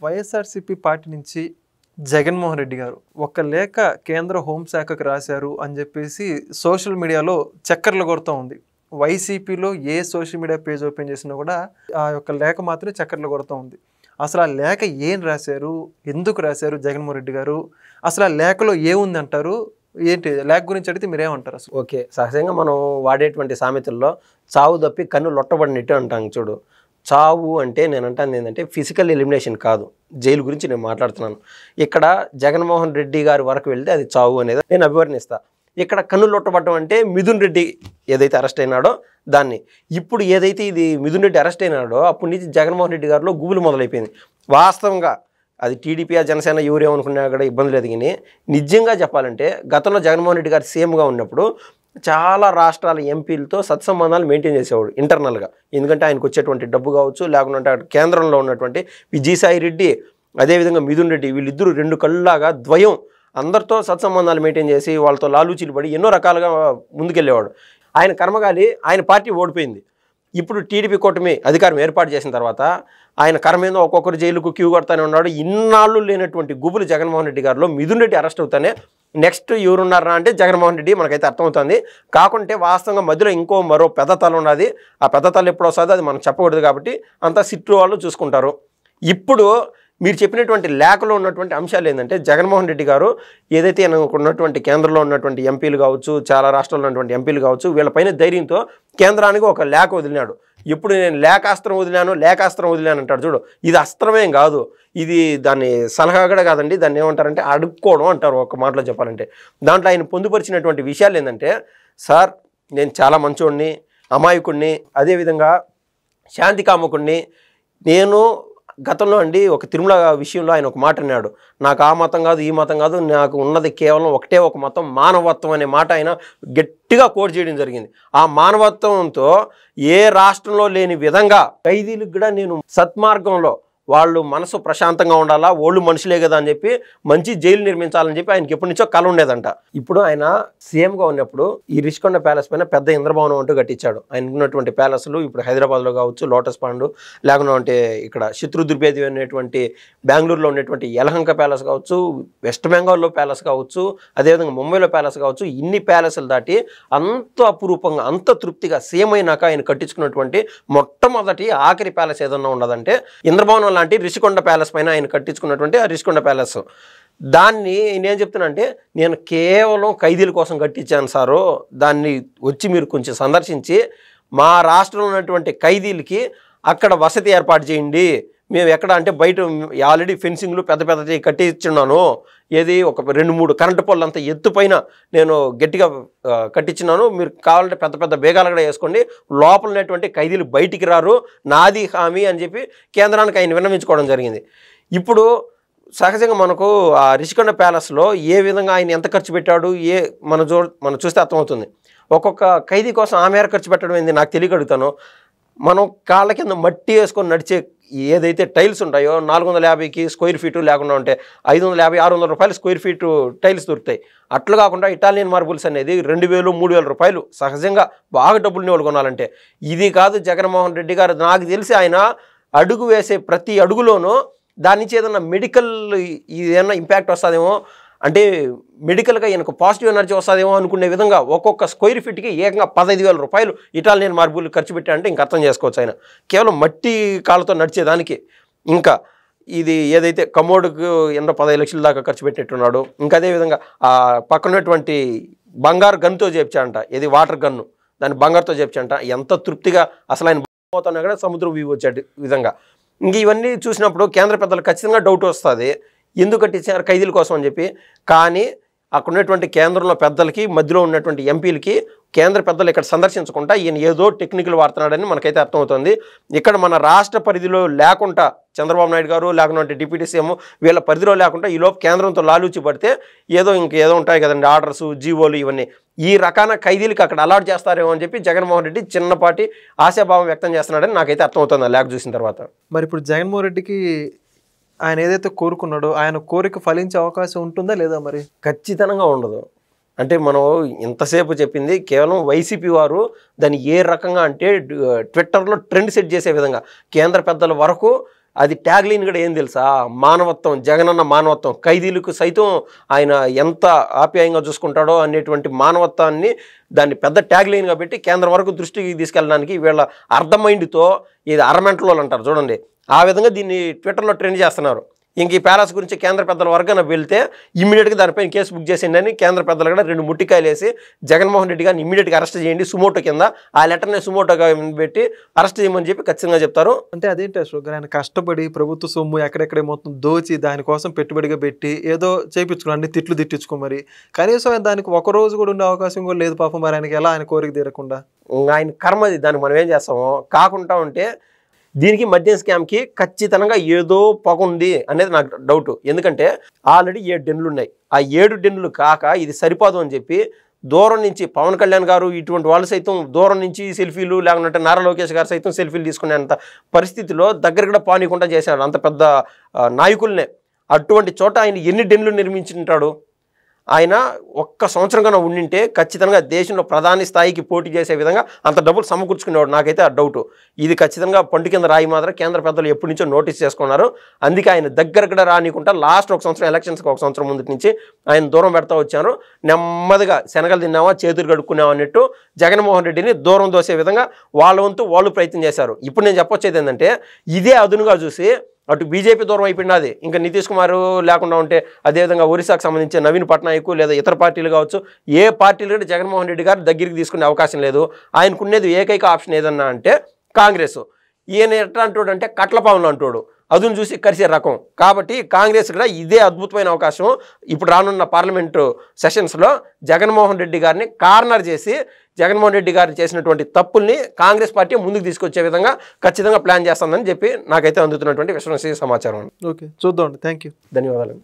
YSRCP party నుంచి జగన్మోహన్ రెడ్డి గారు ఒక లేఖ కేంద్ర హోంశాఖకు రాశారు అని చెప్పేసి సోషల్ మీడియాలో చక్కర్లు కొడుతూ ఉంది. వైసీపీలో ఏ సోషల్ మీడియా పేజ్ ఓపెన్ చేసినా కూడా ఆ యొక్క లేఖ మాత్రమే చక్కర్లు కొడుతూ ఉంది. అసలు ఆ లేఖ ఏం రాశారు, ఎందుకు రాశారు జగన్మోహన్ రెడ్డి గారు, అసలు ఆ లేఖలో ఏముంది అంటారు, ఏంటి లేఖ గురించి అడిగితే మీరేమంటారు? అసలు ఓకే, సహజంగా మనం వాడేటువంటి సామెతల్లో చావు తప్పి కన్ను లొట్టబడినట్టు అంటాం చూడు. చావు అంటే నేను అంటాను ఏంటంటే ఫిజికల్ ఎలిమినేషన్ కాదు, జైలు గురించి నేను మాట్లాడుతున్నాను. ఇక్కడ జగన్మోహన్ రెడ్డి గారి వరకు వెళ్తే అది చావు అనేది నేను అభివర్ణిస్తా. ఇక్కడ కన్ను లొట్టబడటం అంటే మిథున్ రెడ్డి ఏదైతే అరెస్ట్ అయినాడో దాన్ని. ఇప్పుడు ఏదైతే ఇది మిథున్ రెడ్డి అరెస్ట్ అయినాడో అప్పటి నుంచి జగన్మోహన్ రెడ్డి గారిలో గుబులు మొదలైపోయింది. వాస్తవంగా అది టీడీపీ జనసేన ఎవరేమనుకున్నా కూడా ఇబ్బంది లేదు. కానీ నిజంగా చెప్పాలంటే గతంలో జగన్మోహన్ రెడ్డి గారు సీఎంగా ఉన్నప్పుడు చాలా రాష్ట్రాల ఎంపీలతో సత్సంబంధాలు మెయింటైన్ చేసేవాడు ఇంటర్నల్గా. ఎందుకంటే ఆయనకు వచ్చేటువంటి డబ్బు కావచ్చు, లేకుంటే కేంద్రంలో ఉన్నటువంటి విజయసాయి రెడ్డి, అదేవిధంగా మిథున్ రెడ్డి, వీళ్ళిద్దరూ రెండు కళ్ళలాగా ద్వయం అందరితో సత్సంబంధాలు మెయింటైన్ చేసి వాళ్ళతో లాలూచీలు పడి ఎన్నో రకాలుగా ముందుకెళ్ళేవాడు. ఆయన కర్మగాలి ఆయన పార్టీ ఓడిపోయింది. ఇప్పుడు టీడీపీ కూటమి అధికారం ఏర్పాటు చేసిన తర్వాత ఆయన కర్మేందో ఒక్కొక్కరు జైలుకు క్యూ కొడతానే ఉన్నాడు. ఇన్నాళ్ళు లేనటువంటి గుబులు జగన్మోహన్ రెడ్డి గారిలో మిథున్ రెడ్డి అరెస్ట్ అవుతానే నెక్స్ట్ ఎవరున్నారా అంటే జగన్మోహన్ రెడ్డి మనకైతే అర్థమవుతుంది. కాకుంటే వాస్తవంగా మధ్యలో మరో పెద్ద తల ఉన్నది. ఆ పెద్ద తల ఎప్పుడు వస్తుందో అది మనం చెప్పకూడదు కాబట్టి అంతా సిట్టు వాళ్ళు చూసుకుంటారు. ఇప్పుడు మీరు చెప్పినటువంటి లేఖలో ఉన్నటువంటి అంశాలు ఏంటంటే జగన్మోహన్ రెడ్డి గారు ఏదైతే ఉన్నటువంటి కేంద్రంలో ఉన్నటువంటి ఎంపీలు కావచ్చు, చాలా రాష్ట్రాల్లో ఉన్నటువంటి ఎంపీలు కావచ్చు, వీళ్ళపైన ధైర్యంతో కేంద్రానికి ఒక లేఖ వదిలినాడు. ఇప్పుడు నేను లేఖాస్త్రం వదిలాను అంటాడు చూడు. ఇది అస్త్రమేం కాదు, ఇది దాన్ని సలహా కూడా కాదండి, దాన్ని ఏమంటారంటే అడుక్కోవడం అంటారు ఒక మాటలో చెప్పాలంటే. దాంట్లో ఆయన పొందుపరిచినటువంటి విషయాలు ఏంటంటే, సార్ నేను చాలా మంచోడిని, అమాయకుడిని, అదేవిధంగా శాంతి కాముకుడిని. నేను గతంలో ఒక తిరుమల విషయంలో ఆయన ఒక మాట అన్నాడు, నాకు ఆ మతం కాదు ఈ మతం కాదు, నాకు ఉన్నది కేవలం ఒకటే ఒక మతం, మానవత్వం అనే మాట ఆయన గట్టిగా కోట్ చేయడం జరిగింది. ఆ మానవత్వంతో ఏ రాష్ట్రంలో లేని విధంగా ఖైదీలకు కూడా నేను సత్మార్గంలో వాళ్ళు మనసు ప్రశాంతంగా ఉండాలా, వాళ్ళు మనుషులే కదా అని చెప్పి మంచి జైలు నిర్మించాలని చెప్పి ఆయనకి ఎప్పటి నుంచో కల ఉండేదంట. ఇప్పుడు ఆయన సీఎంగా ఉన్నప్పుడు ఈ రిషికొండ ప్యాలెస్ పైన పెద్ద ఇంద్రభవనం అంటూ కట్టించాడు. ఆయన ఉన్నటువంటి ప్యాలెస్లు ఇప్పుడు హైదరాబాద్లో కావచ్చు లోటస్ పాండ్, లేకుండా ఇక్కడ శత్రుదుర్భేది అనేటువంటి బెంగళూరులో ఉన్నటువంటి యలహంక ప్యాలెస్ కావచ్చు, వెస్ట్ బెంగాల్లో ప్యాలెస్ కావచ్చు, అదేవిధంగా ముంబైలో ప్యాలెస్ కావచ్చు, ఇన్ని ప్యాలెస్లు దాటి అంత అపురూపంగా అంత తృప్తిగా సీఎం అయినాక ఆయన కట్టించుకున్నటువంటి మొట్టమొదటి ఆఖరి ప్యాలెస్ ఏదన్నా ఉన్నదంటే ఇంద్రభవనం లాంటి రిషికొండ ప్యాలెస్ పైన ఆయన కట్టించుకున్నటువంటి ఆ రిషికొండ ప్యాలెస్. దాన్ని నేను చెప్తున్నానంటే నేను కేవలం ఖైదీల కోసం కట్టించాను సారు, దాన్ని వచ్చి మీరు కొంచెం సందర్శించి మా రాష్ట్రంలో ఉన్నటువంటి ఖైదీలకి అక్కడ వసతి ఏర్పాటు చేయండి. మేము ఎక్కడ అంటే బయట ఆల్రెడీ ఫెన్సింగ్లు పెద్ద పెద్ద కట్టించున్నాను, ఏది ఒక 2-3 కరెంటు పోల్ అంత ఎత్తుపైన నేను గట్టిగా కట్టించున్నాను, మీరు కావాలంటే పెద్ద పెద్ద బేగాలు కూడా వేసుకోండి, లోపల ఉన్నటువంటి ఖైదీలు బయటికి రారు, నాది హామీ అని చెప్పి కేంద్రానికి ఆయన విన్నవించుకోవడం జరిగింది. ఇప్పుడు సహజంగా మనకు ఆ రిషికొండ ప్యాలెస్లో ఏ విధంగా ఆయన ఎంత ఖర్చు పెట్టాడు మనం చూస్తే అర్థమవుతుంది. ఒక్కొక్క ఖైదీ కోసం ఆ మేర ఖర్చు పెట్టడం ఏంది నాకు తెలియగలుగుతాను. మనం కాళ్ళ కింద మట్టి వేసుకొని నడిచే ఏదైతే టైల్స్ ఉంటాయో 450కి స్క్వేర్ ఫీటు, లేకుండా ఉంటే 550-600 రూపాయలు స్క్వేర్ ఫీటు టైల్స్ దొరుకుతాయి. అట్లా కాకుండా ఇటాలియన్ మార్బుల్స్ అనేది 2000-3000 రూపాయలు సహజంగా బాగా డబ్బులు వాళ్ళు కొనాలంటే. ఇది కాదు జగన్మోహన్ రెడ్డి గారు, నాకు తెలిసి ఆయన అడుగు వేసే ప్రతి అడుగులోనూ దాని నుంచి ఏదన్నా మెడికల్ ఏదైనా ఇంపాక్ట్ వస్తుందేమో, అంటే మెడికల్గా ఈయనకు పాజిటివ్ ఎనర్జీ వస్తుందేమో అనుకునే విధంగా ఒక్కొక్క స్క్వేర్ ఫీట్కి ఏకంగా 15,000 రూపాయలు ఇటాలియన్ మార్బుల్ ఖర్చు పెట్టారంటే ఇంక అర్థం చేసుకోవచ్చు. ఆయన కేవలం మట్టి కాళ్ళతో నడిచేదానికి. ఇంకా ఇది ఏదైతే కమోడ్కు 15 లక్షల దాకా ఖర్చు పెట్టినట్టున్నాడు. ఇంకా అదేవిధంగా ఆ పక్కనటువంటి బంగారు గన్తో చేర్చాడంట, ఇది వాటర్ గన్ను, దాన్ని బంగారుతో చేర్చాడంట. ఎంత తృప్తిగా అసలు ఆయన పోతున్నా కూడా సముద్రం వ్యూ వచ్చే విధంగా. ఇంక ఇవన్నీ చూసినప్పుడు కేంద్ర పెద్దలు ఖచ్చితంగా డౌట్ వస్తుంది, ఎందుకు కట్టించారు ఖైదీల కోసం అని చెప్పి. కానీ అక్కడ ఉన్నటువంటి కేంద్రంలో పెద్దలకి మధ్యలో ఉన్నటువంటి ఎంపీలకి కేంద్ర పెద్దలు ఇక్కడ సందర్శించకుండా ఈయన ఏదో టెక్నికల్ వాడుతున్నాడని మనకైతే అర్థమవుతుంది. ఇక్కడ మన రాష్ట్ర పరిధిలో లేకుండా చంద్రబాబు నాయుడు గారు లేకుండా డిప్యూటీ సీఎం వీళ్ళ పరిధిలో లేకుండా ఈలోపు కేంద్రంతో లాలూచి పడితే ఇంకేదో ఉంటాయి కదండి ఆర్డర్స్, జీవోలు, ఇవన్నీ ఈ రకాన ఖైదీలకి అక్కడ అలాట్ చేస్తారేమో అని చెప్పి జగన్మోహన్ రెడ్డి చిన్నపాటి ఆశాభావం వ్యక్తం చేస్తున్నాడని నాకైతే అర్థమవుతుంది ఆ లేఖ చూసిన తర్వాత. మరి ఇప్పుడు జగన్మోహన్ రెడ్డికి ఆయన ఏదైతే కోరుకున్నాడో ఆయన కోరిక ఫలించే అవకాశం ఉంటుందా లేదా? మరి ఖచ్చితంగా ఉండదు. అంటే మనం ఇంతసేపు చెప్పింది కేవలం వైసీపీ వారు దాన్ని ఏ రకంగా అంటే ట్విట్టర్లో ట్రెండ్ సెట్ చేసే విధంగా కేంద్ర పెద్దల వరకు అది ట్యాగ్ లైన్ కూడా ఏం తెలుసా, మానవత్వం, జగనన్న మానవత్వం, ఖైదీలకు సైతం ఆయన ఎంత ఆప్యాయంగా చూసుకుంటాడో అనేటువంటి మానవత్వాన్ని దాన్ని పెద్ద ట్యాగ్ లైన్గా పెట్టి కేంద్రం వరకు దృష్టికి తీసుకెళ్ళడానికి వీళ్ళ అర్ధమైండ్తో ఇది అరమెంటలో అంటారు చూడండి, ఆ విధంగా దీన్ని ట్విట్టర్లో ట్రెండ్ చేస్తున్నారు. ఇంక ఈ ప్యాలెస్ గురించి కేంద్ర పెద్దల వరకు వెళ్తే ఇమ్మీడియట్గా దానిపైన కేసు బుక్ చేసిండి అని కేంద్ర పెద్దలు కూడా 2 ముట్టికాయలు వేసి జగన్మోహన్ రెడ్డి గారిని ఇమ్మీడియట్గా అరెస్ట్ చేయండి సుమోటో కింద, ఆ లెటర్ని సుమోటోగా పెట్టి అరెస్ట్ చేయమని చెప్పి ఖచ్చితంగా చెప్తారు. అంటే అదేంటి అశోక్ గారు, ఆయన కష్టపడి ప్రభుత్వ సొమ్ము ఎక్కడెక్కడ మొత్తం దోచి దానికోసం పెట్టుబడిగా పెట్టి ఏదో చేయించుకున్నాను, అన్ని తిట్లు తిట్టించుకో, మరి కనీసం దానికి ఒక రోజు కూడా ఉండే అవకాశం కూడా లేదు పాపం. మరి ఆయనకి ఎలా ఆయన కోరిక తీరకుండా? ఆయన కర్మది, దానికి మనం ఏం చేస్తామో. కాకుండా ఉంటే దీనికి మద్యం స్కామ్కి ఖచ్చితంగా ఏదో పొగ ఉంది అనేది నాకు డౌట్. ఎందుకంటే ఆల్రెడీ 7 డెన్లు ఉన్నాయి. ఆ 7 డెన్లు కాక ఇది సరిపోదు అని చెప్పి దూరం నుంచి పవన్ కళ్యాణ్ గారు ఇటువంటి వాళ్ళు సైతం దూరం నుంచి సెల్ఫీలు, లేకుంటే నారా లోకేష్ గారు సైతం సెల్ఫీలు తీసుకునేంత పరిస్థితిలో దగ్గర కూడా పానీకుండా చేశాడు అంత పెద్ద నాయకుల్నే. అటువంటి చోట ఆయన ఎన్ని డెన్లు నిర్మించుంటాడు? ఆయన ఒక్క సంవత్సరం కన్నా ఉండింటే ఖచ్చితంగా దేశంలో ప్రధాని స్థాయికి పోటీ చేసే విధంగా అంత డబ్బులు సమకూర్చుకునేవాడు. నాకైతే ఆ డౌట్. ఇది ఖచ్చితంగా పండు కింద రాయి మాత్రం కేంద్ర పెద్దలు ఎప్పటి నుంచో నోటీస్ చేసుకున్నారు. అందుకే ఆయన దగ్గర కూడా రానికుండా లాస్ట్ ఒక సంవత్సరం ఎలక్షన్స్కి ఒక సంవత్సరం ముందు నుంచి ఆయన దూరం పెడతా వచ్చారు. నెమ్మదిగా శనగలు తిన్నావా చేతులు కడుక్కున్నావా అన్నట్టు జగన్మోహన్ రెడ్డిని దూరం దోసే విధంగా వాళ్ళ వంతు వాళ్ళు ప్రయత్నం చేశారు. ఇప్పుడు నేను చెప్పొచ్చేది ఏంటంటే ఇదే అదునుగా చూసి అటు బీజేపీ దూరం అయిపోయినది, ఇంకా నితీష్ కుమార్ లేకుండా ఉంటే అదేవిధంగా ఒరిస్సాకు సంబంధించిన నవీన్ పట్నాయక్ లేదా ఇతర పార్టీలు కావచ్చు, ఏ పార్టీలు కూడా జగన్మోహన్ రెడ్డి గారు దగ్గరికి తీసుకునే అవకాశం లేదు. ఆయనకునేది ఏకైక ఆప్షన్ ఏదన్నా అంటే కాంగ్రెస్. ఈయన ఎట్లా అంటాడు అంటే కట్లపాములు అంటాడు, అదును చూసి కరిసే రకం. కాబట్టి కాంగ్రెస్ కూడా ఇదే అద్భుతమైన అవకాశం. ఇప్పుడు రానున్న పార్లమెంటు సెషన్స్లో జగన్మోహన్ రెడ్డి గారిని కార్నర్ చేసి జగన్మోహన్ రెడ్డి గారు చేసినటువంటి తప్పుల్ని కాంగ్రెస్ పార్టీ ముందుకు తీసుకొచ్చే విధంగా ఖచ్చితంగా ప్లాన్ చేస్తుందని చెప్పి నాకైతే అందుతున్నటువంటి విశ్వసనీయ సమాచారం. ఓకే, చూద్దాం. థ్యాంక్ యూ, ధన్యవాదాలు.